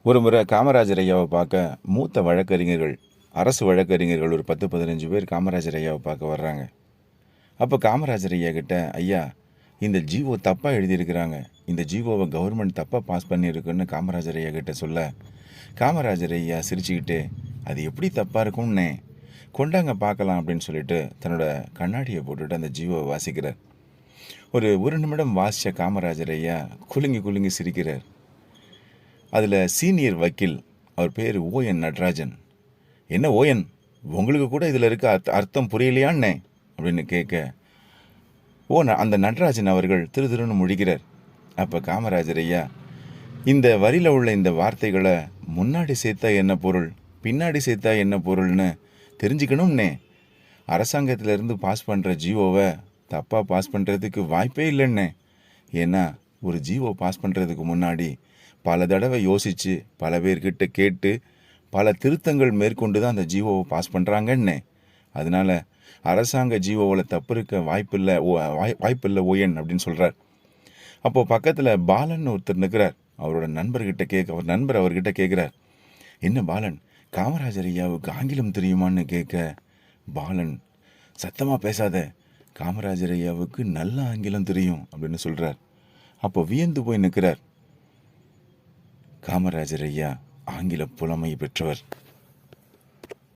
ஒரு முறை காமராஜர் ஐயாவை பார்க்க மூத்த வழக்கறிஞர்கள், அரசு வழக்கறிஞர்கள் ஒரு 10, 15 பேர் காமராஜர் ஐயாவை பார்க்க வர்றாங்க. அப்போ காமராஜர் ஐயா கிட்ட, ஐயா இந்த ஜிஓ தப்பாக எழுதியிருக்கிறாங்க, இந்த ஜிஓவை கவர்மெண்ட் தப்பாக பாஸ் பண்ணியிருக்குன்னு காமராஜர் ஐயா கிட்ட சொல்ல, காமராஜர் ஐயா சிரிச்சுக்கிட்டு, அது எப்படி தப்பாக இருக்கும்னே, கொண்டாங்க பார்க்கலாம் அப்படின்னு சொல்லிட்டு தன்னோட கண்ணாடியை போட்டுட்டு அந்த ஜிஓவை வாசிக்கிறார். ஒரு நிமிடம் வாசித்த காமராஜர் ஐயா குலுங்கி குலுங்கி சிரிக்கிறார். அதில் சீனியர் வக்கீல், அவர் பேர் ஓஎன் நடராஜன், என்ன ஓஎன், உங்களுக்கு கூட இதில் இருக்க அர்த்தம் புரியலையான்னே அப்படின்னு கேட்க, அந்த நடராஜன் அவர்கள் திருன்னு முழிக்கிறார். அப்போ காமராஜர் ஐயா, இந்த வரியில் உள்ள இந்த வார்த்தைகளை முன்னாடி சேர்த்தா என்ன பொருள், பின்னாடி சேர்த்தா என்ன பொருள்னு தெரிஞ்சுக்கணும்னே, அரசாங்கத்திலேருந்து பாஸ் பண்ணுற ஜிஓவை தப்பாக பாஸ் பண்ணுறதுக்கு வாய்ப்பே இல்லைன்னே. ஏன்னா ஒரு ஜிஓ பாஸ் பண்ணுறதுக்கு முன்னாடி பல தடவை யோசித்து பல பேர்கிட்ட கேட்டு பல திருத்தங்கள் மேற்கொண்டு தான் அந்த ஜிஓவை பாஸ் பண்ணுறாங்கன்னே. அதனால் அரசாங்க ஜிஓவில் தப்பு இருக்க வாய்ப்பில்லை ஓஎன் அப்படின்னு சொல்கிறார். அப்போது பக்கத்தில் பாலன் ஒருத்தர் நிற்கிறார். அவர் நண்பர் அவர்கிட்ட கேட்குறார், என்ன பாலன், காமராஜர் ஐயாவுக்கு ஆங்கிலம் தெரியுமான்னு கேட்க, பாலன் சத்தமாக பேசாத, காமராஜர் ஐயாவுக்கு நல்ல ஆங்கிலம் தெரியும் அப்படின்னு சொல்கிறார். அப்போ வியந்து போய் நிற்கிறார். காமராஜர் ஐயா ஆங்கில புலமை பெற்றவர்.